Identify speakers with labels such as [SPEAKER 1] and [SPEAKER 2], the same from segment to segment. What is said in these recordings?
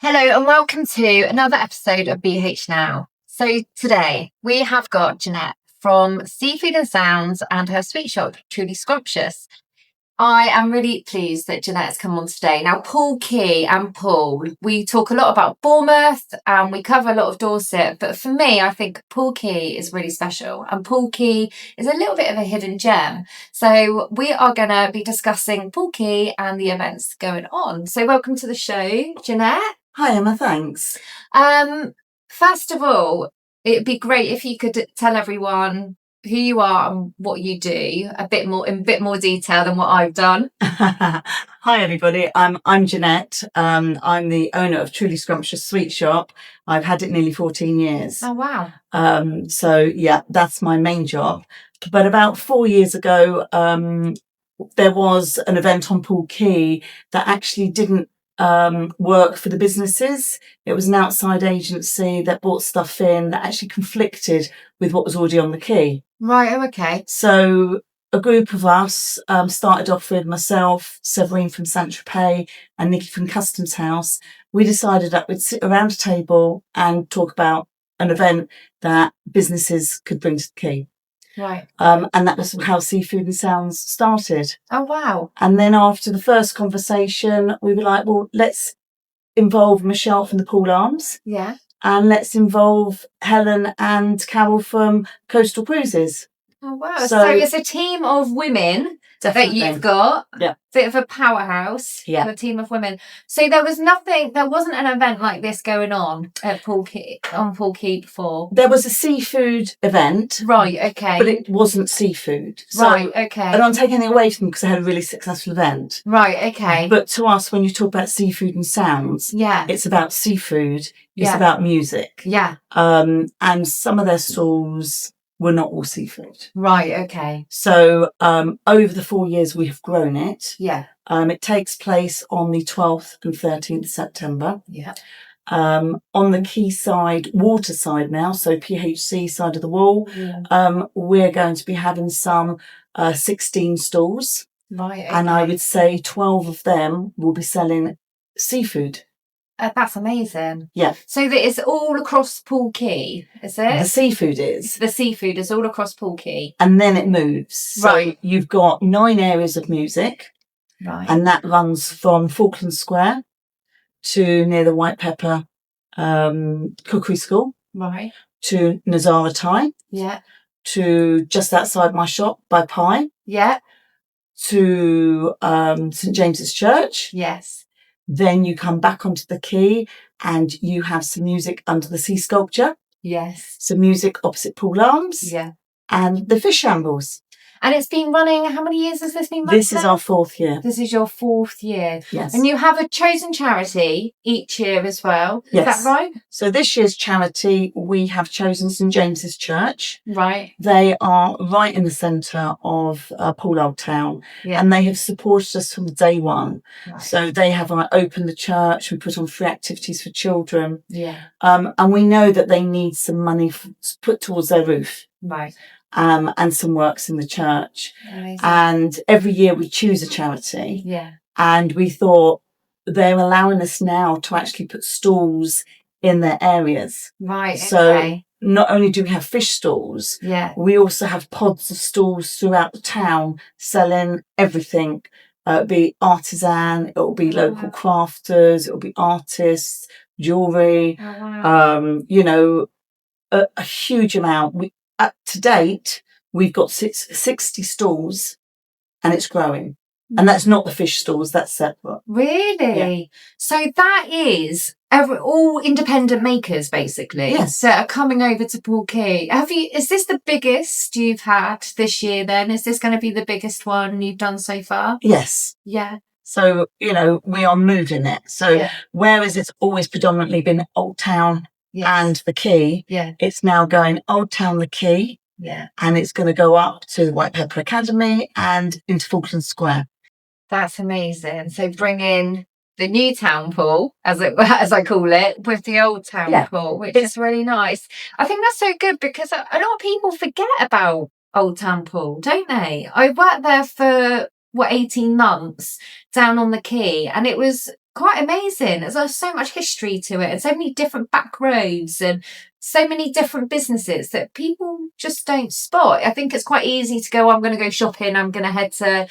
[SPEAKER 1] Hello and welcome to another episode of BH Now. So today we have got Jeanette from Seafood and Sounds and her sweet shop, Truly Scrumptious. I am really pleased that Jeanette has come on today. Now, Quay and Poole, we talk a lot about Bournemouth and we cover a lot of Dorset, but for me, I think Quay is really special and Quay is a little bit of a hidden gem. So we are going to be discussing Quay and the events going on. So welcome to the show, Jeanette.
[SPEAKER 2] Hi Emma, thanks.
[SPEAKER 1] First of all, it'd be great if you could tell everyone who you are and what you do in a bit more detail than what I've done.
[SPEAKER 2] Hi everybody, I'm Jeanette. I'm the owner of Truly Scrumptious Sweet Shop. I've had it nearly 14 years.
[SPEAKER 1] Oh wow.
[SPEAKER 2] So yeah, that's my main job. But about 4 years ago, there was an event on Poole Quay that actually didn't work for the businesses. It was an outside agency that brought stuff in that actually conflicted with what was already on the quay.
[SPEAKER 1] Right, oh, okay.
[SPEAKER 2] So a group of us started off with myself, Severine from Saint-Tropez and Nikki from Customs House. We decided that we'd sit around a table and talk about an event that businesses could bring to the quay.
[SPEAKER 1] Right.
[SPEAKER 2] And that was how Seafood and Sounds started.
[SPEAKER 1] Oh, wow.
[SPEAKER 2] And then after the first conversation, we were like, well, let's involve Michelle from the Poole Arms.
[SPEAKER 1] Yeah.
[SPEAKER 2] And let's involve Helen and Carol from Coastal Cruises.
[SPEAKER 1] Oh, wow. So it's a team of women
[SPEAKER 2] Definitely.
[SPEAKER 1] that you've got.
[SPEAKER 2] Yeah.
[SPEAKER 1] Bit of a powerhouse.
[SPEAKER 2] Yeah.
[SPEAKER 1] A team of women. So there wasn't an event like this going on at Poole Quay before.
[SPEAKER 2] There was a seafood event.
[SPEAKER 1] Right, okay.
[SPEAKER 2] But it wasn't seafood. So,
[SPEAKER 1] right, okay.
[SPEAKER 2] I don't take anything away from them because they had a really successful event.
[SPEAKER 1] Right, okay.
[SPEAKER 2] But to us, when you talk about Seafood and Sounds,
[SPEAKER 1] yeah,
[SPEAKER 2] it's about seafood. It's
[SPEAKER 1] yeah.
[SPEAKER 2] about music.
[SPEAKER 1] Yeah.
[SPEAKER 2] And some of their stalls were not all seafood.
[SPEAKER 1] Right, okay.
[SPEAKER 2] So over the 4 years we have grown it.
[SPEAKER 1] Yeah.
[SPEAKER 2] It takes place on the 12th and 13th September.
[SPEAKER 1] Yeah.
[SPEAKER 2] On the quay side, water side now, so PHC side of the wall,
[SPEAKER 1] yeah.
[SPEAKER 2] We're going to be having some 16 stalls.
[SPEAKER 1] Right, okay.
[SPEAKER 2] And I would say 12 of them will be selling seafood.
[SPEAKER 1] That's amazing.
[SPEAKER 2] Yeah.
[SPEAKER 1] So that it's all across Poole Quay, is it?
[SPEAKER 2] The seafood is.
[SPEAKER 1] The seafood is all across Poole Quay.
[SPEAKER 2] And then it moves.
[SPEAKER 1] Right.
[SPEAKER 2] So you've got 9 areas of music.
[SPEAKER 1] Right.
[SPEAKER 2] And that runs from Falkland Square to near the White Pepper Cookery School.
[SPEAKER 1] Right.
[SPEAKER 2] To Nazara Thai.
[SPEAKER 1] Yeah.
[SPEAKER 2] To just outside my shop by Pie.
[SPEAKER 1] Yeah.
[SPEAKER 2] To St James's Church.
[SPEAKER 1] Yes.
[SPEAKER 2] Then you come back onto the quay and you have some music under the sea sculpture.
[SPEAKER 1] Yes.
[SPEAKER 2] Some music opposite Poole Arms.
[SPEAKER 1] Yeah.
[SPEAKER 2] And the fish shambles.
[SPEAKER 1] And it's been running, how many years has this been running?
[SPEAKER 2] This is our 4th year.
[SPEAKER 1] This is your 4th year.
[SPEAKER 2] Yes.
[SPEAKER 1] And you have a chosen charity each year as well. Is
[SPEAKER 2] yes.
[SPEAKER 1] that right?
[SPEAKER 2] So this year's charity, we have chosen St James's Church.
[SPEAKER 1] Right.
[SPEAKER 2] They are right in the centre of Poole Old Town.
[SPEAKER 1] Yeah.
[SPEAKER 2] And they have supported us from day one.
[SPEAKER 1] Right.
[SPEAKER 2] So they have opened the church. We put on free activities for children.
[SPEAKER 1] Yeah.
[SPEAKER 2] And we know that they need some money put towards their roof.
[SPEAKER 1] Right.
[SPEAKER 2] And some works in the church.
[SPEAKER 1] Amazing.
[SPEAKER 2] And every year we choose a charity.
[SPEAKER 1] Yeah.
[SPEAKER 2] And we thought they're allowing us now to actually put stalls in their areas.
[SPEAKER 1] Right.
[SPEAKER 2] So
[SPEAKER 1] okay.
[SPEAKER 2] Not only do we have fish stalls,
[SPEAKER 1] yeah,
[SPEAKER 2] we also have pods of stalls throughout the town selling everything. It'll be artisan, it'll be local crafters, it'll be artists, jewellery, you know, a huge amount. To date, we've got 60 stalls and it's growing. And that's not the fish stalls, that's separate.
[SPEAKER 1] Really? Yeah. So that is all independent makers, basically.
[SPEAKER 2] Yes.
[SPEAKER 1] That are coming over to Poole Quay. Is this the biggest you've had this year then? Is this going to be the biggest one you've done so far?
[SPEAKER 2] Yes.
[SPEAKER 1] Yeah.
[SPEAKER 2] So, you know, we are moving it. So whereas it's always predominantly been Old Town and the quay, it's now going Old Town, the quay, and it's going to go up to the White Pepper Academy and into Falkland Square.
[SPEAKER 1] That's amazing. So bring in the new town pool, as I call it, with the old town pool, which is really nice. I think that's so good because a lot of people forget about Old Town Pool, don't they? I worked there for 18 months down on the quay, and it was quite amazing. There's so much history to it, and so many different back roads, and so many different businesses that people just don't spot. I think it's quite easy to go, I'm going to go shopping, I'm going to head to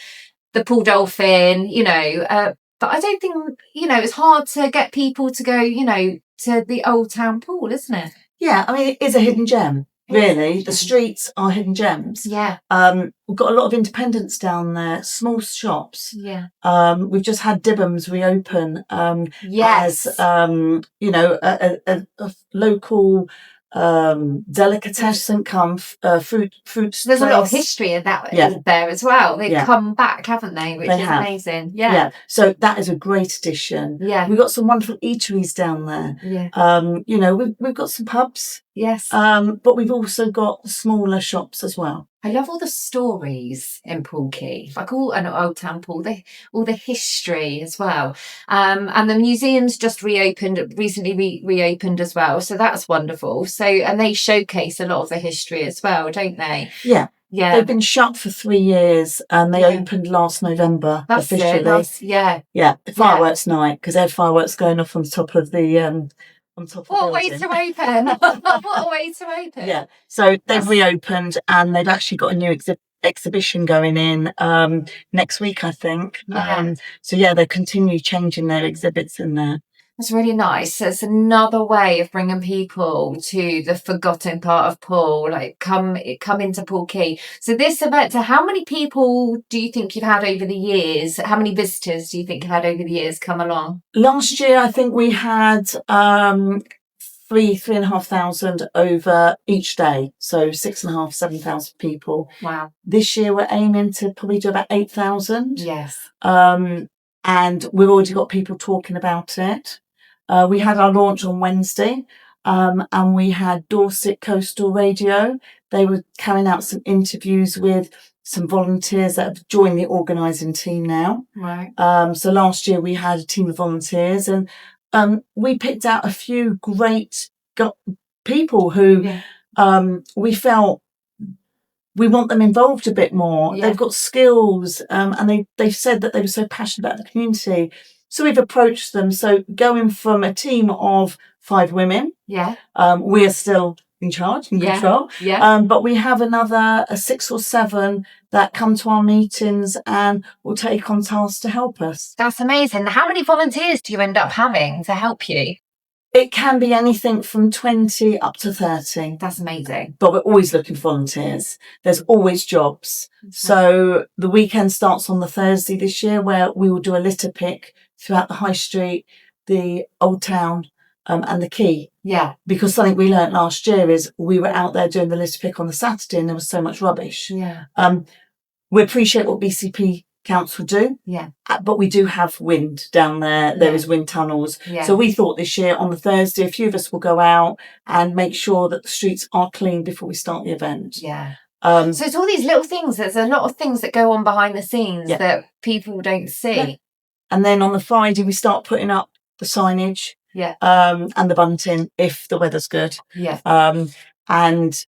[SPEAKER 1] the Poole Dolphin, but I don't think, it's hard to get people to go, to the Old Town Pool, isn't it?
[SPEAKER 2] Yeah, I mean, it is a hidden gem. Really, the streets are hidden gems.
[SPEAKER 1] Yeah.
[SPEAKER 2] We've got a lot of independents down there, small shops.
[SPEAKER 1] Yeah.
[SPEAKER 2] We've just had Dibham's reopen.
[SPEAKER 1] Yes.
[SPEAKER 2] As a local delicatessen fruit.
[SPEAKER 1] There's a lot of history in that there as well. They've come back, haven't they? Which is amazing. Yeah.
[SPEAKER 2] So that is a great addition.
[SPEAKER 1] Yeah.
[SPEAKER 2] We've got some wonderful eateries down there.
[SPEAKER 1] Yeah.
[SPEAKER 2] We've got some pubs.
[SPEAKER 1] Yes.
[SPEAKER 2] But we've also got smaller shops as well.
[SPEAKER 1] I love all the stories in Poole Quay, like Old Town Poole, all the history as well. And the museum's just recently reopened as well. So that's wonderful. So, and they showcase a lot of the history as well, don't they?
[SPEAKER 2] Yeah.
[SPEAKER 1] Yeah.
[SPEAKER 2] They've been shut for 3 years and they opened last November officially. Yeah. Fireworks night, because they had fireworks going off on top of the
[SPEAKER 1] what a way to open. What a way to open.
[SPEAKER 2] Yeah. So they've reopened and they've actually got a new exhibition going in next week, I think.
[SPEAKER 1] Yeah.
[SPEAKER 2] So they continue changing their exhibits in there.
[SPEAKER 1] It's really nice. It's another way of bringing people to the forgotten part of Poole, like come into Poole Quay. So this event, so how many people do you think you've had over the years? How many visitors do you think you've had over the years come along?
[SPEAKER 2] Last year, I think we had 3,500 over each day. So 6,500, 7,000 people.
[SPEAKER 1] Wow.
[SPEAKER 2] This year, we're aiming to probably do about 8,000.
[SPEAKER 1] Yes.
[SPEAKER 2] And we've already got people talking about it. We had our launch on Wednesday, and we had Dorset Coastal Radio. They were carrying out some interviews with some volunteers that have joined the organising team now.
[SPEAKER 1] Right.
[SPEAKER 2] So last year we had a team of volunteers, and we picked out a few great people who we felt we want them involved a bit more. Yeah. They've got skills, and they've said that they were so passionate about the community. So we've approached them. So going from a team of 5 women, we're still in charge and control. Yeah. But we have another 6 or 7 that come to our meetings and will take on tasks to help us.
[SPEAKER 1] That's amazing. How many volunteers do you end up having to help you?
[SPEAKER 2] It can be anything from 20 up to 30.
[SPEAKER 1] That's amazing.
[SPEAKER 2] But we're always looking for volunteers. There's always jobs. Okay. So the weekend starts on the Thursday this year, where we will do a litter pick throughout the High Street, the Old Town, and the Quay.
[SPEAKER 1] Yeah.
[SPEAKER 2] Because something we learnt last year is we were out there doing the litter pick on the Saturday and there was so much rubbish.
[SPEAKER 1] Yeah.
[SPEAKER 2] We appreciate what BCP Council do.
[SPEAKER 1] Yeah.
[SPEAKER 2] But we do have wind down there. There is wind tunnels. Yeah. So we thought this year on the Thursday, a few of us will go out and make sure that the streets are clean before we start the event.
[SPEAKER 1] Yeah. So it's all these little things. There's a lot of things that go on behind the scenes that people don't see. Yeah.
[SPEAKER 2] And then on the Friday, we start putting up the signage.
[SPEAKER 1] Yeah.
[SPEAKER 2] And the bunting if the weather's good.
[SPEAKER 1] Yeah.
[SPEAKER 2] And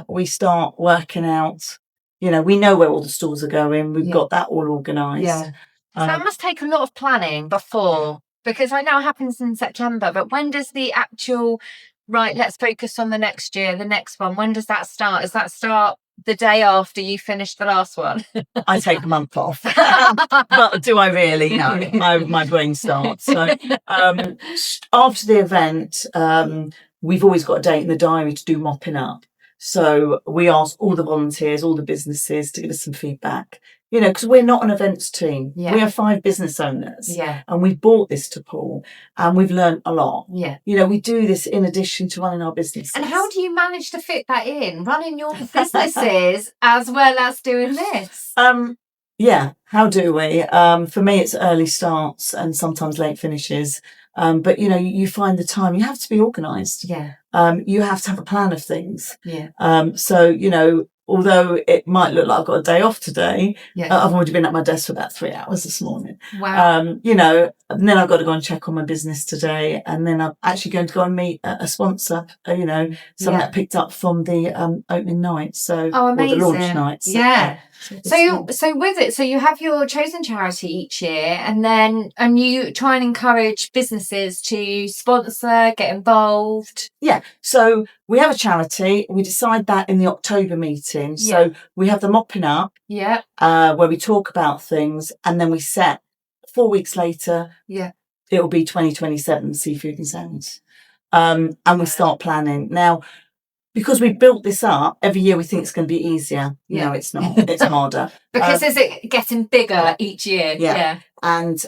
[SPEAKER 2] we start working out. We know where all the stores are going. We've got that all organised.
[SPEAKER 1] Yeah. So that must take a lot of planning before, because I know it happens in September, but when does the actual, right, let's focus on the next year, the next one, when does that start? Does that start the day after you finish the last one?
[SPEAKER 2] I take a month off. But do I really? No, my brain starts. So after the event, we've always got a date in the diary to do mopping up. So we ask all the volunteers, all the businesses to give us some feedback, because we're not an events team. Yeah. We are 5 business owners.
[SPEAKER 1] Yeah.
[SPEAKER 2] And we've brought this to Poole and we've learned a lot.
[SPEAKER 1] Yeah.
[SPEAKER 2] We do this in addition to running our business.
[SPEAKER 1] And how do you manage to fit that in, running your businesses as well as doing this?
[SPEAKER 2] How do we? For me, it's early starts and sometimes late finishes. But you find the time. You have to be organised.
[SPEAKER 1] Yeah.
[SPEAKER 2] You have to have a plan of things.
[SPEAKER 1] Yeah.
[SPEAKER 2] So although it might look like I've got a day off today, I've already been at my desk for about 3 hours this morning.
[SPEAKER 1] Wow.
[SPEAKER 2] And then I've got to go and check on my business today, and then I'm actually going to go and meet a sponsor. Something that I picked up from the opening night. So
[SPEAKER 1] amazing.
[SPEAKER 2] or the launch night. So,
[SPEAKER 1] yeah. So with it, so you have your chosen charity each year, and you try and encourage businesses to sponsor, get involved.
[SPEAKER 2] Yeah, so we have a charity. We decide that in the October meeting. So we have the mopping up, where we talk about things, and then we set 4 weeks later. It will be 2027 Seafood and Sounds, and we start planning now. Because we built this up, every year we think it's going to be easier. No, it's not. It's harder.
[SPEAKER 1] Because is it getting bigger each year?
[SPEAKER 2] Yeah. And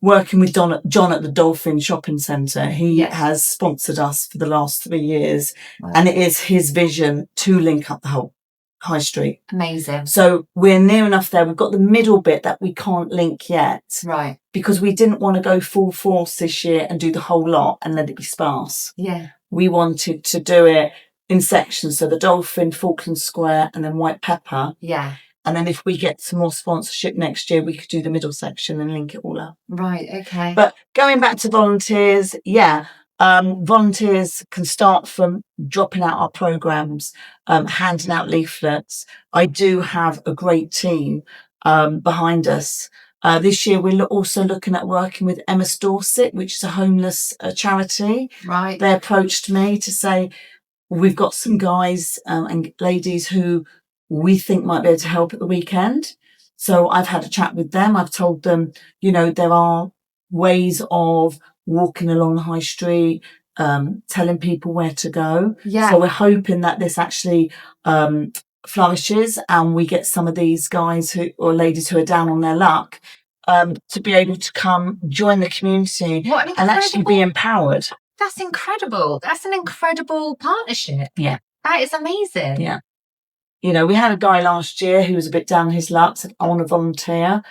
[SPEAKER 2] working with John at the Dolphin Shopping Centre, he has sponsored us for the last 3 years. Wow. And it is his vision to link up the whole high street.
[SPEAKER 1] Amazing.
[SPEAKER 2] So we're near enough there. We've got the middle bit that we can't link yet.
[SPEAKER 1] Right.
[SPEAKER 2] Because we didn't want to go full force this year and do the whole lot and let it be sparse.
[SPEAKER 1] Yeah.
[SPEAKER 2] We wanted to do it in sections, so the Dolphin, Falkland Square, and then White Pepper.
[SPEAKER 1] Yeah.
[SPEAKER 2] And then if we get some more sponsorship next year, we could do the middle section and link it all up.
[SPEAKER 1] Right, okay.
[SPEAKER 2] But going back to volunteers, volunteers can start from dropping out our programmes, handing out leaflets. I do have a great team behind us. This year, we're also looking at working with Emma's Dorset, which is a homeless charity.
[SPEAKER 1] Right.
[SPEAKER 2] They approached me to say, we've got some guys and ladies who we think might be able to help at the weekend. So I've had a chat with them. I've told them, there are ways of walking along the high street, telling people where to go.
[SPEAKER 1] Yeah.
[SPEAKER 2] So we're hoping that this actually flourishes and we get some of these guys or ladies who are down on their luck to be able to come join the community and actually be empowered.
[SPEAKER 1] That's incredible. That's an incredible partnership.
[SPEAKER 2] Yeah.
[SPEAKER 1] That is amazing.
[SPEAKER 2] Yeah. We had a guy last year who was a bit down his luck, said, I want to volunteer.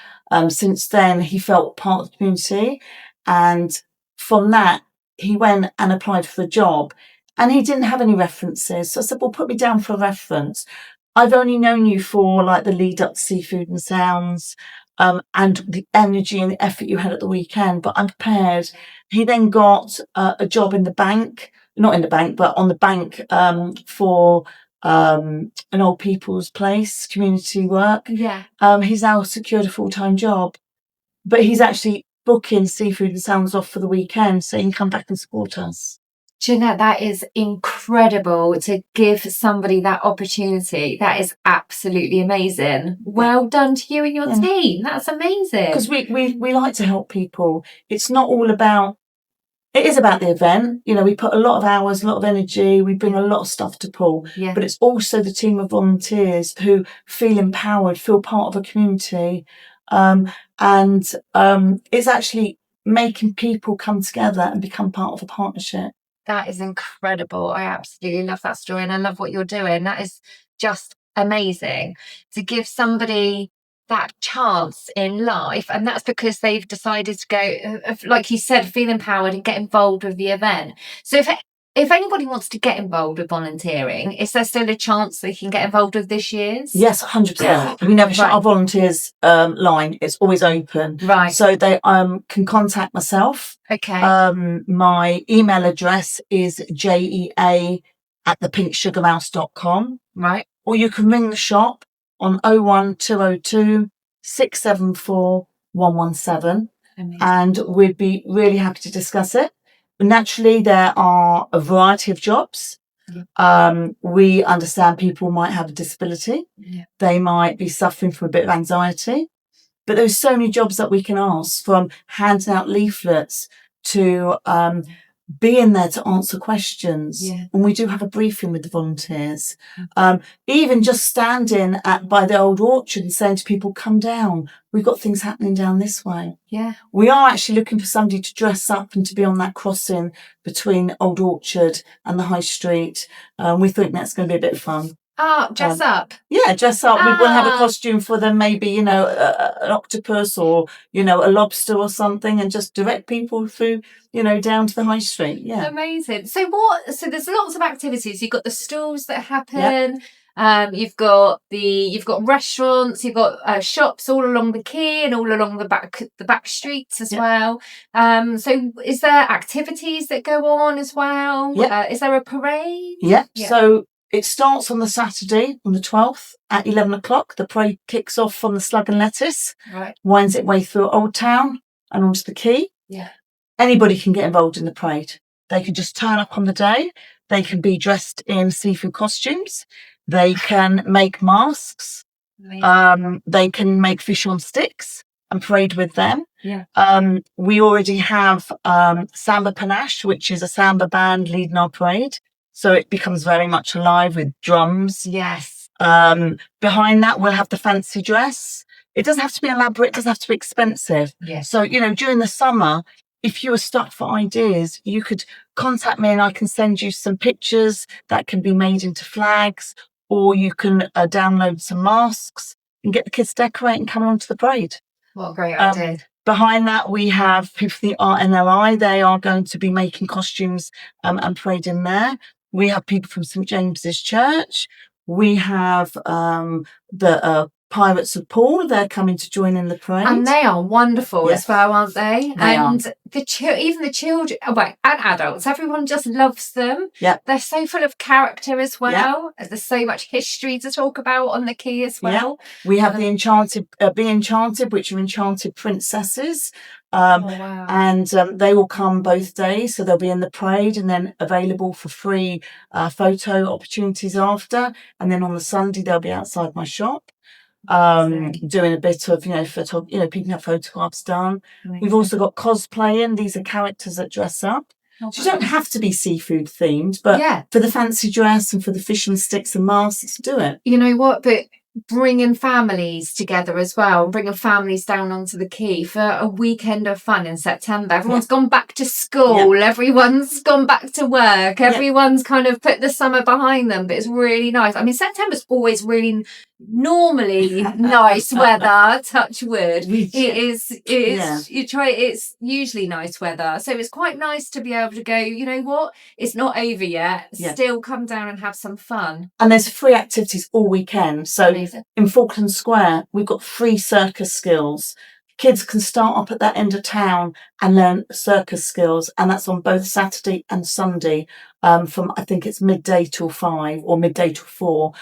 [SPEAKER 2] Since then, he felt part of the community. And from that, he went and applied for a job. And he didn't have any references. So I said, well, put me down for a reference. I've only known you for the lead up to Seafood and Sounds. And the energy and the effort you had at the weekend, but I'm prepared. He then got a job in the bank, not in the bank, but on the bank for an old people's place, community work.
[SPEAKER 1] Yeah.
[SPEAKER 2] He's now secured a full-time job, but he's actually booking Seafood and Sounds off for the weekend so he can come back and support us.
[SPEAKER 1] Jeanette, that is incredible to give somebody that opportunity. That is absolutely amazing. Well done to you and your team. That's amazing.
[SPEAKER 2] Because we like to help people. It's not all about, it is about the event. We put a lot of hours, a lot of energy. We bring a lot of stuff to Poole.
[SPEAKER 1] Yeah.
[SPEAKER 2] But it's also the team of volunteers who feel empowered, feel part of a community. And it's actually making people come together and become part of a partnership.
[SPEAKER 1] That is incredible. I absolutely love that story and I love what you're doing. That is just amazing to give somebody that chance in life. And that's because they've decided to go, like you said, feel empowered and get involved with the event. So if anybody wants to get involved with volunteering, is there still a chance they can get involved with this year's?
[SPEAKER 2] Yes, 100%. We never shut our volunteers line. It's always open.
[SPEAKER 1] Right.
[SPEAKER 2] So they can contact myself.
[SPEAKER 1] Okay.
[SPEAKER 2] My email address is jea@thepinksugarmouse.com.
[SPEAKER 1] Right.
[SPEAKER 2] Or you can ring the shop on 01202 674 117.
[SPEAKER 1] Amazing.
[SPEAKER 2] And we'd be really happy to discuss it. Naturally, there are a variety of jobs. Yeah. We understand people might have a disability.
[SPEAKER 1] Yeah.
[SPEAKER 2] They might be suffering from a bit of anxiety. But there's so many jobs that we can ask, from handing out leaflets to being there to answer questions.
[SPEAKER 1] Yeah.
[SPEAKER 2] And we do have a briefing with the volunteers. Even just standing by the old orchard and saying to people, come down. We've got things happening down this way.
[SPEAKER 1] Yeah.
[SPEAKER 2] We are actually looking for somebody to dress up and to be on that crossing between Old Orchard and the High Street. We think that's going to be a bit of fun.
[SPEAKER 1] Oh, dress up.
[SPEAKER 2] Yeah, dress up. We will have a costume for them, maybe, an octopus or, a lobster or something, and just direct people through, down to the high street. Yeah.
[SPEAKER 1] Amazing. So there's lots of activities. You've got the stalls that happen. Yep. You've got restaurants, you've got shops all along the quay and all along the back streets as well. So is there activities that go on as well?
[SPEAKER 2] Yeah.
[SPEAKER 1] Is there a parade?
[SPEAKER 2] Yeah. So It starts on the Saturday, on the 12th, at 11 o'clock. The parade kicks off from the Slug and Lettuce, winds its way through Old Town and onto the Quay.
[SPEAKER 1] Yeah.
[SPEAKER 2] Anybody can get involved in the parade. They can just turn up on the day. They can be dressed in seafood costumes. They can make masks. They can make fish on sticks and parade with them.
[SPEAKER 1] Yeah.
[SPEAKER 2] We already have Samba Panache, which is a samba band leading our parade. So it becomes very much alive with drums.
[SPEAKER 1] Yes.
[SPEAKER 2] Behind that, we'll have the fancy dress. It doesn't have to be elaborate. It doesn't have to be expensive.
[SPEAKER 1] Yes.
[SPEAKER 2] So, during the summer, if you were stuck for ideas, you could contact me and I can send you some pictures that can be made into flags, or you can download some masks and get the kids to decorate and come along to the parade.
[SPEAKER 1] What a great idea.
[SPEAKER 2] Behind that, we have people from the RNLI. They are going to be making costumes and parading there. We have people from St James's Church. We have the Pirates of Poole. They're coming to join in the parade.
[SPEAKER 1] And they are wonderful as well, aren't they?
[SPEAKER 2] Even
[SPEAKER 1] the children, and adults, everyone just loves them.
[SPEAKER 2] Yeah.
[SPEAKER 1] They're so full of character as well. Yeah. There's so much history to talk about on the Quay as well.
[SPEAKER 2] Yeah. We have the Enchanted, Be Enchanted, which are enchanted princesses. And they will come both days, so they'll be in the parade and then available for free photo opportunities after. And then on the Sunday, they'll be outside my shop. Doing a bit of, people have photographs done. Amazing. We've also got cosplaying. These are characters that dress up. So you don't have to be seafood themed, but for the fancy dress and for the fish and sticks and masks, do it.
[SPEAKER 1] You know what? But bringing families together as well, bringing families down onto the Quay for a weekend of fun in September. Everyone's gone back to school. Everyone's gone back to work. Everyone's kind of put the summer behind them, but it's really nice. I mean, September's always really normally nice weather, touch wood. It's usually nice weather, so it's quite nice to be able to go, you know what, it's not over yet, still come down and have some fun.
[SPEAKER 2] And there's free activities all weekend. So
[SPEAKER 1] Amazing.
[SPEAKER 2] In Falkland Square, we've got free circus skills. Kids can start up at that end of town and learn circus skills, and that's on both Saturday and Sunday from, I think it's midday till 5 or midday till 4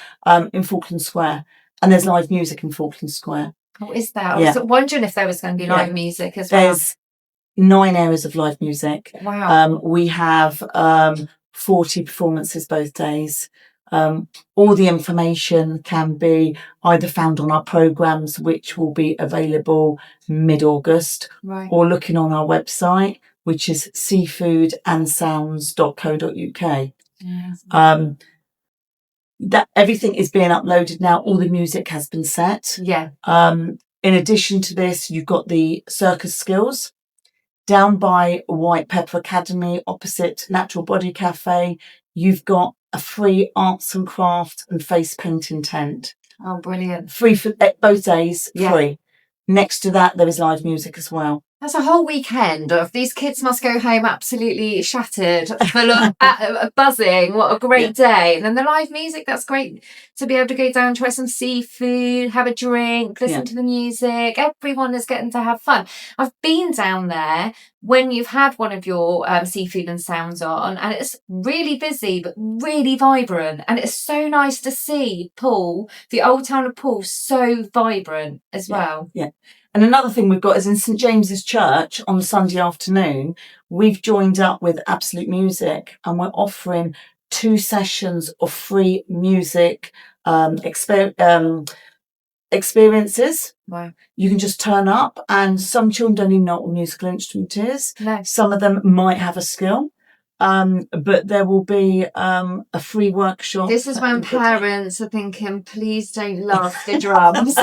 [SPEAKER 2] in Falkland Square. And there's live music in Falkland Square.
[SPEAKER 1] Oh, is there? I was wondering if there was going to be live music as well.
[SPEAKER 2] There's 9 areas of live music.
[SPEAKER 1] Wow.
[SPEAKER 2] We have 40 performances both days. All the information can be either found on our programmes, which will be available mid-August, or looking on our website, which is seafoodandsounds.co.uk. That everything is being uploaded now. All the music has been set.
[SPEAKER 1] Yeah.
[SPEAKER 2] In addition to this, you've got the circus skills down by White Pepper Academy, opposite Natural Body Cafe. You've got a free arts and crafts and face painting tent.
[SPEAKER 1] Oh, brilliant.
[SPEAKER 2] Free for both days, free. Next to that, there is live music as well.
[SPEAKER 1] That's a whole weekend of these kids must go home absolutely shattered, full of buzzing. What a great day. And then the live music, that's great to be able to go down, try some seafood, have a drink, listen to the music. Everyone is getting to have fun. I've been down there when you've had one of your seafood and sounds on, and it's really busy but really vibrant, and it's so nice to see Poole, the old town of Poole, so vibrant as well.
[SPEAKER 2] And another thing we've got is in St James's Church on the Sunday afternoon, we've joined up with Absolute Music and we're offering 2 sessions of free music experiences.
[SPEAKER 1] Wow.
[SPEAKER 2] You can just turn up, and some children don't even know what a musical instrument is.
[SPEAKER 1] No.
[SPEAKER 2] Some of them might have a skill. But there will be a free workshop.
[SPEAKER 1] This is when parents are thinking, please don't laugh the drums.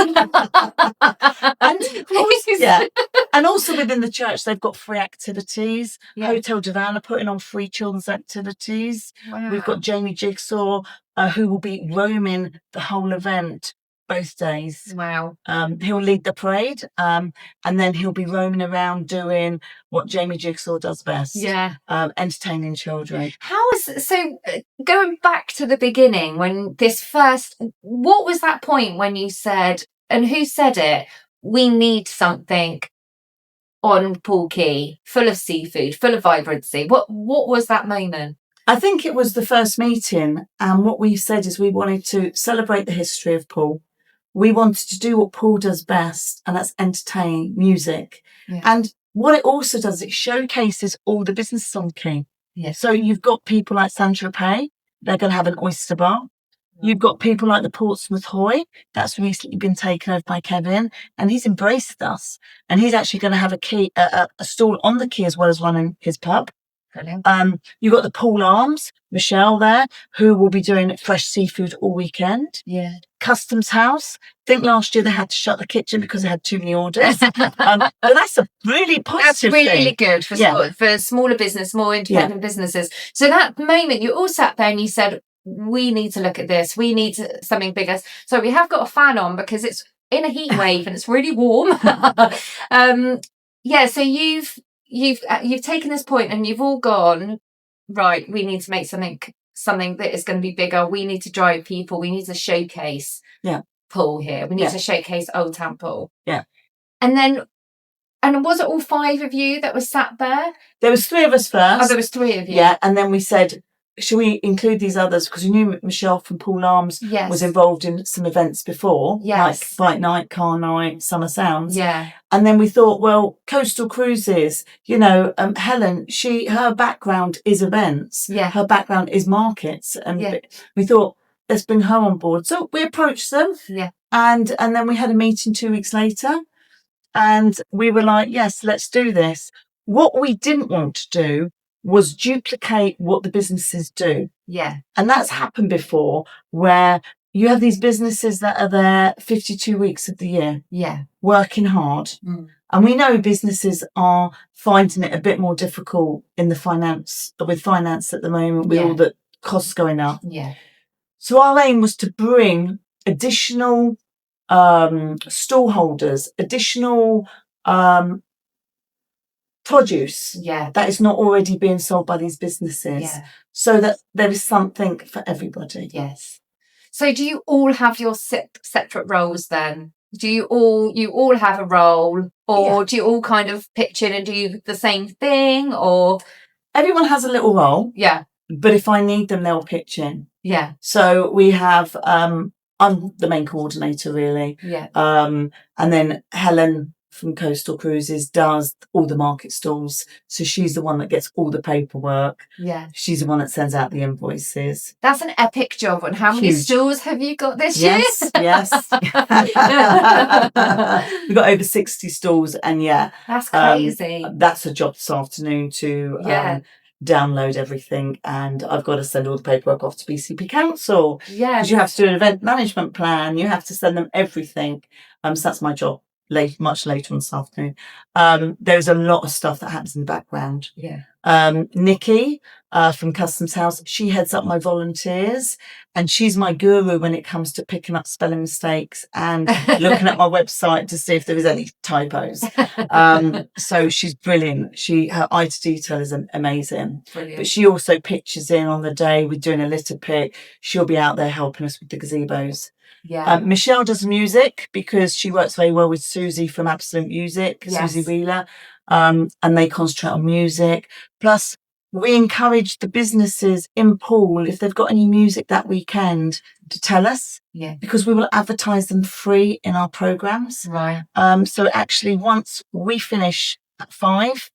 [SPEAKER 2] And also within the church, they've got free activities. Hotel Divan are putting on free children's activities.
[SPEAKER 1] Wow.
[SPEAKER 2] We've got Jamie Jigsaw, who will be roaming the whole event both days.
[SPEAKER 1] Wow.
[SPEAKER 2] He'll lead the parade, and then he'll be roaming around doing what Jamie Jigsaw does best. Entertaining children.
[SPEAKER 1] Going back to the beginning, when what was that point when you said, and who said it, we need something on Poole Quay full of seafood, full of vibrancy? What was that moment?
[SPEAKER 2] I think it was the first meeting, and what we said is we wanted to celebrate the history of Poole. We wanted to do what Poole does best, and that's entertain music.
[SPEAKER 1] Yeah.
[SPEAKER 2] And what it also does, it showcases all the businesses on Quay.
[SPEAKER 1] Yes.
[SPEAKER 2] So you've got people like Saint-Tropez, they're going to have an oyster bar. You've got people like the Portsmouth Hoy, that's recently been taken over by Kevin, and he's embraced us. And he's actually going to have a stall on the quay as well as one in his pub.
[SPEAKER 1] Brilliant.
[SPEAKER 2] You've got the Poole Arms, Michelle there, who will be doing fresh seafood all weekend.
[SPEAKER 1] Yeah.
[SPEAKER 2] Customs House. I think last year they had to shut the kitchen because they had too many orders. But that's a really positive
[SPEAKER 1] That's really
[SPEAKER 2] thing.
[SPEAKER 1] good for smaller business, more independent businesses. So that moment you all sat there and you said, we need to look at this. We need something bigger. So we have got a fan on because it's in a heat wave and it's really warm. So you've taken this point and you've all gone, right, we need to make something that is going to be bigger. We need to drive people. We need to showcase Poole here. We need to showcase Old Town Poole.
[SPEAKER 2] Yeah.
[SPEAKER 1] And was it all 5 of you that were sat there?
[SPEAKER 2] There was 3 of us first.
[SPEAKER 1] Oh, there was 3 of you.
[SPEAKER 2] Yeah, and then we said, should we include these others? Because we knew Michelle from Poole Arms was involved in some events before, like Bike Night, Car Night, Summer Sounds.
[SPEAKER 1] Yeah.
[SPEAKER 2] And then we thought, well, coastal cruises, Helen, her background is events.
[SPEAKER 1] Yeah.
[SPEAKER 2] Her background is markets. And we thought, let's bring her on board. So we approached them.
[SPEAKER 1] Yeah.
[SPEAKER 2] And then we had a meeting 2 weeks later. And we were like, yes, let's do this. What we didn't want to do was duplicate what the businesses do.
[SPEAKER 1] Yeah.
[SPEAKER 2] And that's happened before, where you have these businesses that are there 52 weeks of the year.
[SPEAKER 1] Yeah.
[SPEAKER 2] Working hard.
[SPEAKER 1] Mm.
[SPEAKER 2] And we know businesses are finding it a bit more difficult with finance at the moment, with all the costs going up.
[SPEAKER 1] Yeah.
[SPEAKER 2] So our aim was to bring additional stall holders, additional produce that is not already being sold by these businesses, so that there is something for everybody.
[SPEAKER 1] Yes. So do you all have your separate roles then? Do you all have a role, or do you all kind of pitch in and do the same thing, or?
[SPEAKER 2] Everyone has a little role.
[SPEAKER 1] Yeah.
[SPEAKER 2] But if I need them, they'll pitch in.
[SPEAKER 1] Yeah.
[SPEAKER 2] So we have, I'm the main coordinator really.
[SPEAKER 1] Yeah.
[SPEAKER 2] And then Helen from Coastal Cruises does all the market stalls. So she's the one that gets all the paperwork.
[SPEAKER 1] Yeah.
[SPEAKER 2] She's the one that sends out the invoices.
[SPEAKER 1] That's an epic job. And how many stalls have you got this
[SPEAKER 2] year?
[SPEAKER 1] Yes.
[SPEAKER 2] We've got over 60 stalls, and
[SPEAKER 1] that's crazy.
[SPEAKER 2] That's a job this afternoon to download everything, and I've got to send all the paperwork off to BCP Council.
[SPEAKER 1] Yeah.
[SPEAKER 2] Because you have to do an event management plan. You have to send them everything. So that's my job. Much later on this afternoon. There's a lot of stuff that happens in the background.
[SPEAKER 1] Yeah.
[SPEAKER 2] Nikki from Customs House, she heads up my volunteers, and she's my guru when it comes to picking up spelling mistakes and looking at my website to see if there is any typos. So she's brilliant. Her eye to detail is amazing.
[SPEAKER 1] Brilliant.
[SPEAKER 2] But she also pitches in on the day we're doing a litter pick. She'll be out there helping us with the gazebos.
[SPEAKER 1] Yeah.
[SPEAKER 2] Michelle does music because she works very well with Susie from Absolute Music, Susie Wheeler, and they concentrate on music. Plus, we encourage the businesses in Poole, if they've got any music that weekend, to tell us.
[SPEAKER 1] Yeah.
[SPEAKER 2] Because we will advertise them free in our programmes.
[SPEAKER 1] Right.
[SPEAKER 2] So actually, once we finish at 5,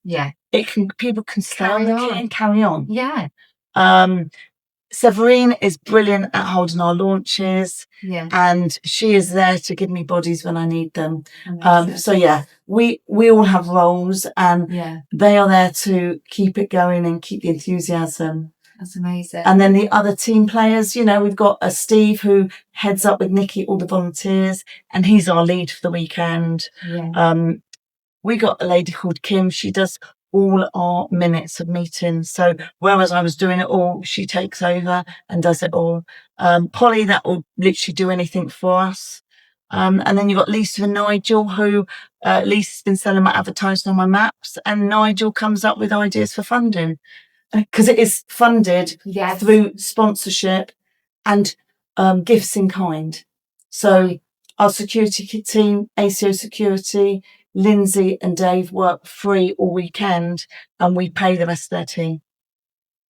[SPEAKER 2] people can stay on the quay and carry on.
[SPEAKER 1] Yeah.
[SPEAKER 2] Severine is brilliant at holding our launches, and she is there to give me bodies when I need them. We all have roles, and they are there to keep it going and keep the enthusiasm.
[SPEAKER 1] That's amazing.
[SPEAKER 2] And then the other team players, we've got a Steve who heads up with Nikki all the volunteers, and he's our lead for the weekend. We got a lady called Kim. She does all our minutes of meetings. So whereas I was doing it all, she takes over and does it all. Polly, that will literally do anything for us. And then you've got Lisa and Nigel, who Lisa's been selling my advertising on my maps, and Nigel comes up with ideas for funding, because it is funded through sponsorship and gifts in kind. So our security team, ACO Security, Lindsay and Dave work free all weekend, and we pay the rest of their team.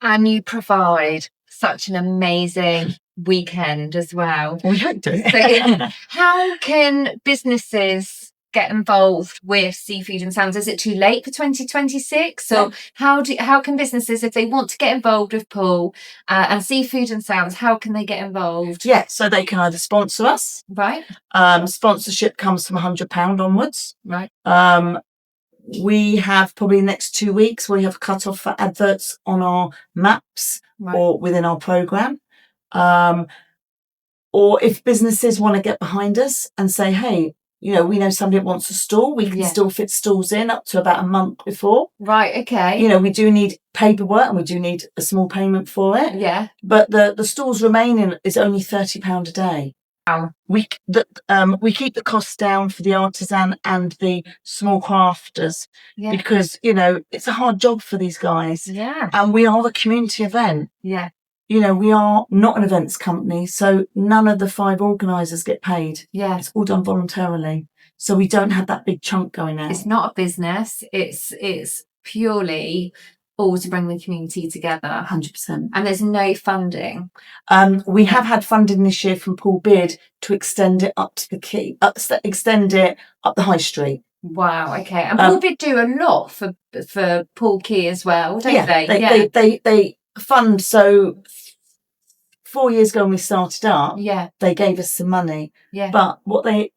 [SPEAKER 1] And you provide such an amazing weekend as well.
[SPEAKER 2] We hope to.
[SPEAKER 1] So how can businesses get involved with Seafood and Sounds? Is it too late for 2026? So how can businesses, if they want to get involved with Poole and Seafood and Sounds, how can they get involved?
[SPEAKER 2] Yeah, so they can either sponsor us.
[SPEAKER 1] Right.
[SPEAKER 2] Sponsorship comes from £100 onwards.
[SPEAKER 1] Right.
[SPEAKER 2] We have probably the next 2 weeks, we have cut off for adverts on our maps or within our programme. Or if businesses want to get behind us and say, hey, we know somebody that wants a stall, we can still fit stalls in up to about a month before.
[SPEAKER 1] Right, okay.
[SPEAKER 2] We do need paperwork and we do need a small payment for it.
[SPEAKER 1] Yeah.
[SPEAKER 2] But the stalls remaining is only £30 a day.
[SPEAKER 1] Wow.
[SPEAKER 2] We keep the costs down for the artisan and the small crafters because, it's a hard job for these guys.
[SPEAKER 1] Yeah.
[SPEAKER 2] And we are a community event.
[SPEAKER 1] Yeah.
[SPEAKER 2] We are not an events company, so none of the 5 organisers get paid.
[SPEAKER 1] Yeah.
[SPEAKER 2] It's all done voluntarily. So we don't have that big chunk going out.
[SPEAKER 1] It's not a business. It's purely all to bring the community together.
[SPEAKER 2] 100%.
[SPEAKER 1] And there's no funding.
[SPEAKER 2] We have had funding this year from Poole Bid to extend it up to the Quay, extend it up the high street.
[SPEAKER 1] Wow, okay. And Poole Bid do a lot for Poole Quay as well, don't they?
[SPEAKER 2] They fund. So 4 years ago when we started up, they gave us some money.
[SPEAKER 1] Yeah.
[SPEAKER 2] But what they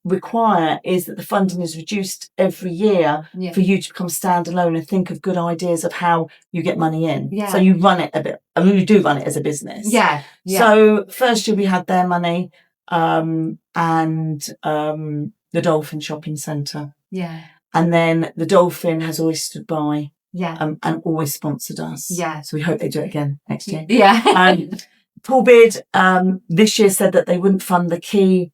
[SPEAKER 2] require is that the funding is reduced every year for you to become standalone and think of good ideas of how you get money in.
[SPEAKER 1] Yeah.
[SPEAKER 2] So you run it a bit. I mean, you do run it as a business.
[SPEAKER 1] Yeah.
[SPEAKER 2] So first year we had their money and the Dolphin Shopping Centre.
[SPEAKER 1] Yeah.
[SPEAKER 2] And then the Dolphin has always stood by.
[SPEAKER 1] Yeah.
[SPEAKER 2] And always sponsored us.
[SPEAKER 1] Yeah.
[SPEAKER 2] So we hope they do it again next year.
[SPEAKER 1] Yeah.
[SPEAKER 2] Poole Bid this year said that they wouldn't fund the Quay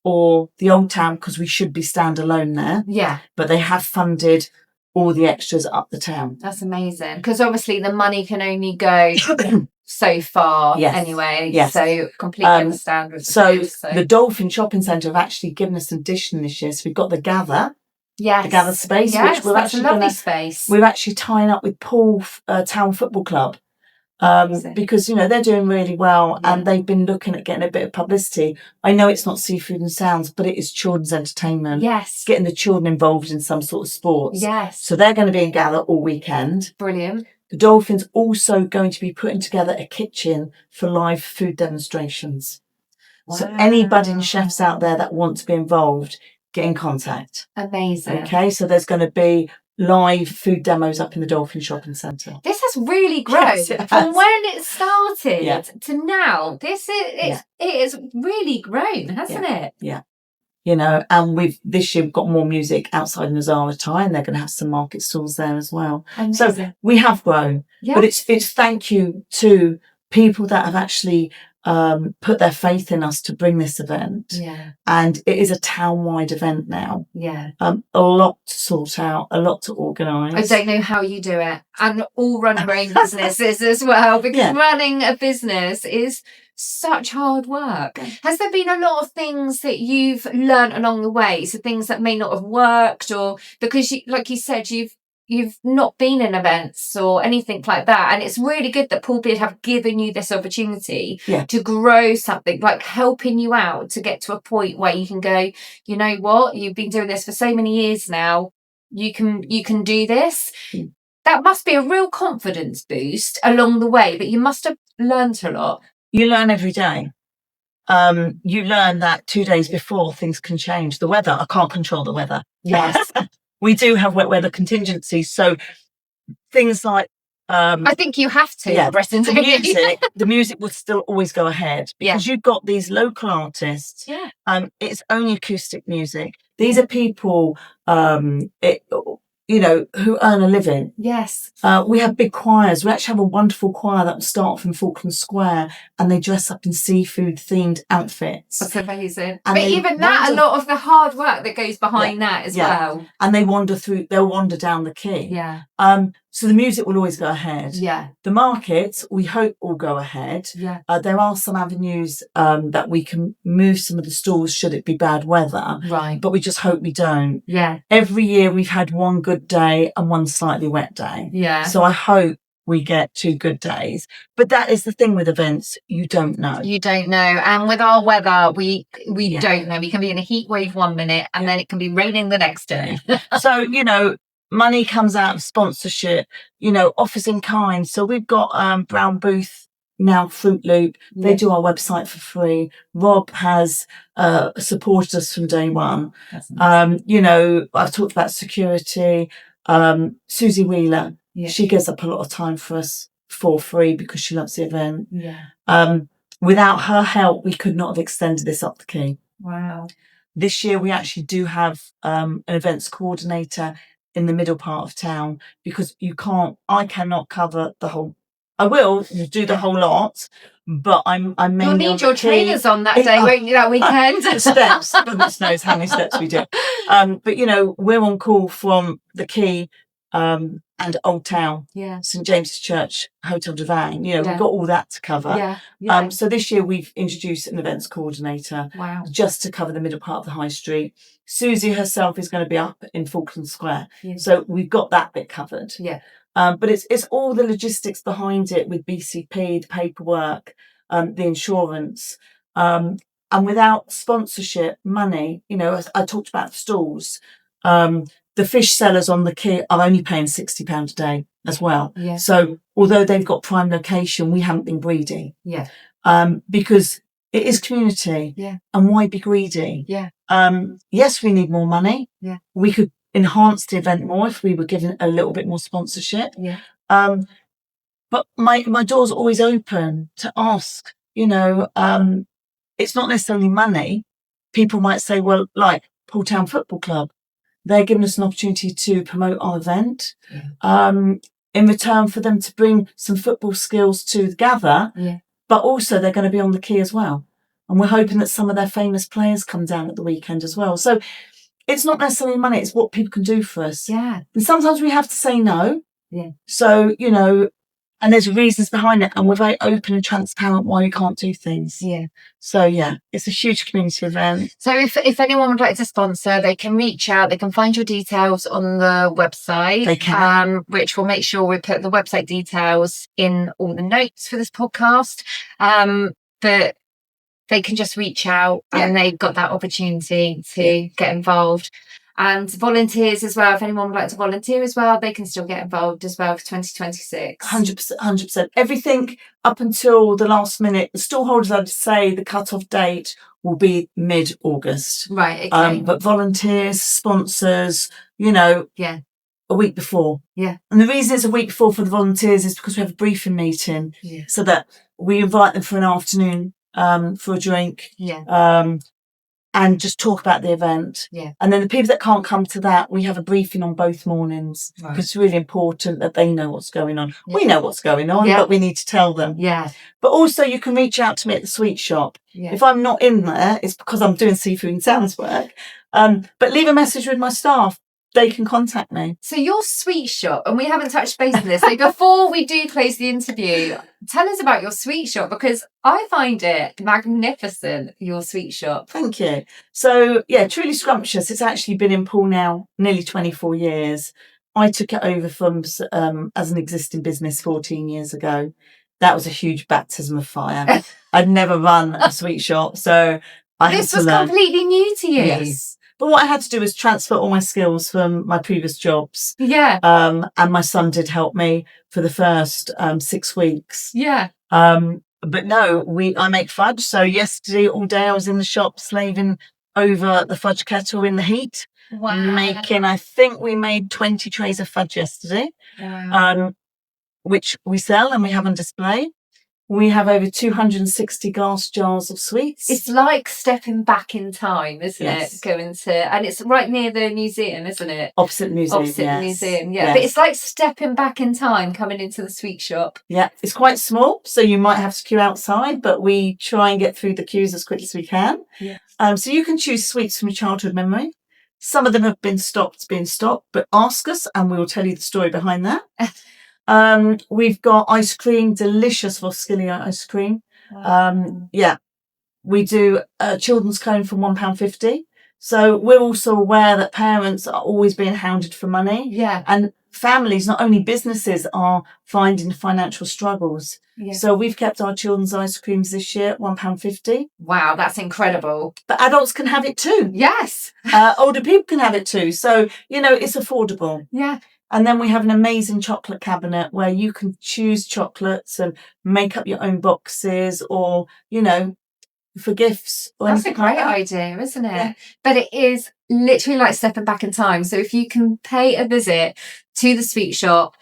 [SPEAKER 2] or the Old Town because we should be standalone there.
[SPEAKER 1] Yeah.
[SPEAKER 2] But they have funded all the extras up the town.
[SPEAKER 1] That's amazing. Because obviously the money can only go so far anyway.
[SPEAKER 2] Yes.
[SPEAKER 1] So completely understand. With
[SPEAKER 2] the Dolphin Shopping Centre have actually given us an addition this year. So we've got the Gather.
[SPEAKER 1] Yes.
[SPEAKER 2] The Gather space.
[SPEAKER 1] Yes,
[SPEAKER 2] which we're
[SPEAKER 1] that's
[SPEAKER 2] actually
[SPEAKER 1] a lovely space.
[SPEAKER 2] We're actually tying up with Poole Town Football Club. Because they're doing really well and they've been looking at getting a bit of publicity. I know it's not Seafood and Sounds, but it is children's entertainment.
[SPEAKER 1] Yes.
[SPEAKER 2] Getting the children involved in some sort of sports.
[SPEAKER 1] Yes.
[SPEAKER 2] So they're going to be in Gather all weekend.
[SPEAKER 1] Brilliant.
[SPEAKER 2] The Dolphin's also going to be putting together a kitchen for live food demonstrations. Wow. So any budding chefs out there that want to be involved, get in contact.
[SPEAKER 1] Amazing.
[SPEAKER 2] Okay, so there's going to be live food demos up in the Dolphin Shopping Centre.
[SPEAKER 1] This has really grown from when it started to now. It has really grown, hasn't it?
[SPEAKER 2] Yeah. And this year we've got more music outside in the Zara Tie, and they're going to have some market stalls there as well.
[SPEAKER 1] Amazing.
[SPEAKER 2] So we have grown, but it's thank you to people that have actually put their faith in us to bring this event.
[SPEAKER 1] Yeah.
[SPEAKER 2] And it is a town-wide event now.
[SPEAKER 1] Yeah.
[SPEAKER 2] A lot to sort out, a lot to organise.
[SPEAKER 1] I don't know how you do it. And all run your own businesses as well, because running a business is such hard work. Has there been a lot of things that you've learned along the way? So things that may not have worked, or because like you said, you've not been in events or anything like that, and it's really good that Poole Bid have given you this opportunity to grow something, like helping you out to get to a point where you can go, you know what, you've been doing this for so many years now, you can do this. That must be a real confidence boost along the way, but you must have learned a lot.
[SPEAKER 2] You learn every day. You learn that 2 days before things can change. The weather, I can't control the weather.
[SPEAKER 1] Yes.
[SPEAKER 2] We do have wet weather contingencies, so things like
[SPEAKER 1] I think you have to.
[SPEAKER 2] Britain, the music will still always go ahead because you've got these local artists.
[SPEAKER 1] Yeah.
[SPEAKER 2] It's only acoustic music. These are people who earn a living.
[SPEAKER 1] Yes.
[SPEAKER 2] We have big choirs. We actually have a wonderful choir that will start from Falkland Square, and they dress up in seafood themed outfits.
[SPEAKER 1] That's amazing. But even that, a lot of the hard work that goes behind that as well.
[SPEAKER 2] And they'll wander down the quay.
[SPEAKER 1] Yeah.
[SPEAKER 2] So the music will always go ahead.
[SPEAKER 1] Yeah.
[SPEAKER 2] The markets, we hope, will go ahead.
[SPEAKER 1] Yeah.
[SPEAKER 2] There are some avenues that we can move some of the stalls should it be bad weather.
[SPEAKER 1] Right.
[SPEAKER 2] But we just hope we don't.
[SPEAKER 1] Yeah.
[SPEAKER 2] Every year we've had one good day and one slightly wet day.
[SPEAKER 1] Yeah.
[SPEAKER 2] So I hope we get 2 good days. But that is the thing with events, you don't know.
[SPEAKER 1] You don't know. And with our weather, we don't know. We can be in a heat wave 1 minute and then it can be raining the next day.
[SPEAKER 2] So, money comes out of sponsorship, offers in kind. So we've got Brown Booth, now Fruit Loop. They do our website for free. Rob has supported us from day one. Nice. I've talked about security. Susie Wheeler, she gives up a lot of time for us for free because she loves the event. Without her help, we could not have extended this up the Quay.
[SPEAKER 1] Wow.
[SPEAKER 2] This year we actually do have an events coordinator in the middle part of town, because I cannot cover the whole. I will do the whole lot, but I'm mainly.
[SPEAKER 1] You'll need your trainers on that day, won't you? That weekend.
[SPEAKER 2] The steps. Goodness knows how many steps we do. But we're on call from the Quay and Old Town, St James's Church, Hotel Divine. We've got all that to cover. So this year we've introduced an events coordinator.
[SPEAKER 1] Wow.
[SPEAKER 2] Just to cover the middle part of the high street. Susie herself is going to be up in Falkland Square. So we've got that bit covered. But it's all the logistics behind it, with BCP, the paperwork, the insurance. And without sponsorship money, I talked about the stalls. The fish sellers on the Quay are only paying £60 a day as well. So although they've got prime location, we haven't been greedy. Because it is community. And why be greedy? Yes, we need more money. We could enhance the event more if we were given a little bit more sponsorship. But my door's always open to ask. It's not necessarily money. People might say, well, like Poole Town Football Club, they're giving us an opportunity to promote our event. In return for them to bring some football skills to the gather, but also they're going to be on the Quay as well. And we're hoping that some of their famous players come down at the weekend as well. So it's not necessarily money, it's what people can do for us. And sometimes we have to say no. So, and there's reasons behind it, and we're very open and transparent why we can't do things. So it's a huge community event.
[SPEAKER 1] So if anyone would like to sponsor, they can reach out. They can find your details on the website.
[SPEAKER 2] They can.
[SPEAKER 1] Which we'll make sure we put the website details in all the notes for this podcast. But they can just reach out, and they've got that opportunity to get involved. And volunteers as well. If anyone would like to volunteer as well, they can still get involved as well for 2026.
[SPEAKER 2] 100%. Everything up until the last minute. The stall holders, I'd say the cut-off date will be mid-August.
[SPEAKER 1] Right, okay.
[SPEAKER 2] But volunteers, sponsors, a week before. And the reason it's a week before for the volunteers is because we have a briefing meeting. So that we invite them for an afternoon for a drink. And just talk about the event. And then the people that can't come to that, we have a briefing on both mornings. Because it's really important that they know what's going on. We know what's going on, but we need to tell them. But also you can reach out to me at the sweet shop. If I'm not in there, it's because I'm doing seafood and sounds work. But leave a message with my staff. They can contact me.
[SPEAKER 1] So your sweet shop, and we haven't touched base on this, so before we do close the interview, tell us about your sweet shop, because I find it magnificent, your sweet shop.
[SPEAKER 2] Thank you. So Truly Scrumptious, it's actually been in Poole now nearly 24 years. I took it over from as an existing business 14 years ago. That was a huge baptism of fire. I'd never run a sweet shop, so I had to learn.
[SPEAKER 1] This was completely new to you.
[SPEAKER 2] Yes. But what I had to do was transfer all my skills from my previous jobs. And my son did help me for the first 6 weeks. But no, I make fudge. So yesterday, all day, I was in the shop slaving over the fudge kettle in the heat. I think we made 20 trays of fudge yesterday, which we sell and we have on display. We have over 260 glass jars of sweets.
[SPEAKER 1] It's like stepping back in time, isn't it? And it's right near the museum, isn't it?
[SPEAKER 2] Opposite the museum.
[SPEAKER 1] The museum, But it's like stepping back in time coming into the sweet shop.
[SPEAKER 2] It's quite small, so you might have to queue outside, but we try and get through the queues as quick as we can. So you can choose sweets from your childhood memory. Some of them have been stopped, but ask us and we will tell you the story behind that. We've got ice cream, delicious Voskillia ice cream. We do a children's cone for £1.50. So we're also aware that parents are always being hounded for money.
[SPEAKER 1] Yeah.
[SPEAKER 2] And families, not only businesses, are finding financial struggles.
[SPEAKER 1] Yeah.
[SPEAKER 2] So we've kept our children's ice creams this year at £1.50.
[SPEAKER 1] Wow, that's incredible.
[SPEAKER 2] But adults can have it too.
[SPEAKER 1] Yes.
[SPEAKER 2] Older people can have it too. So, it's affordable.
[SPEAKER 1] Yeah.
[SPEAKER 2] And then we have an amazing chocolate cabinet where you can choose chocolates and make up your own boxes, or, for gifts. Or
[SPEAKER 1] That's a
[SPEAKER 2] anything like
[SPEAKER 1] great
[SPEAKER 2] that.
[SPEAKER 1] idea, isn't it?
[SPEAKER 2] Yeah.
[SPEAKER 1] But it is literally like stepping back in time. So if you can pay a visit to the sweet shop,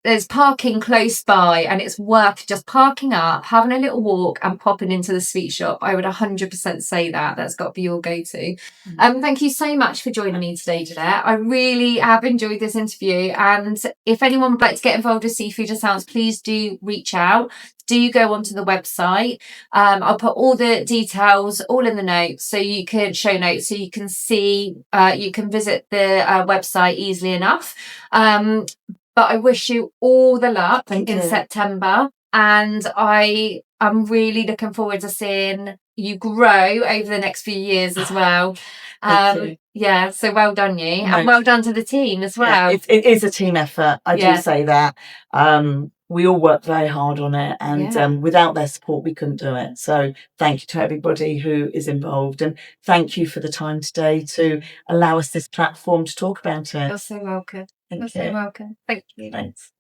[SPEAKER 1] there's parking close by, and it's worth just parking up, having a little walk and popping into the sweet shop. I would 100% say that's got to be your go-to. Thank you so much for joining me today, Jeanette. I really have enjoyed this interview, and if anyone would like to get involved with Seafood and Sounds, please do reach out. Do go onto the website. I'll put all the details all in the notes, so you can show notes, so you can see, you can visit the website easily enough. But I wish you all the luck in September, and I am really looking forward to seeing you grow over the next few years as well. Yeah, so well done you, and well done to the team as well.
[SPEAKER 2] Yeah, it is a team effort. I do say that. We all work very hard on it, and without their support, we couldn't do it. So thank you to everybody who is involved, and thank you for the time today to allow us this platform to talk about it.
[SPEAKER 1] You're so welcome.
[SPEAKER 2] Thank you.
[SPEAKER 1] So welcome. Thank you.
[SPEAKER 2] Thanks.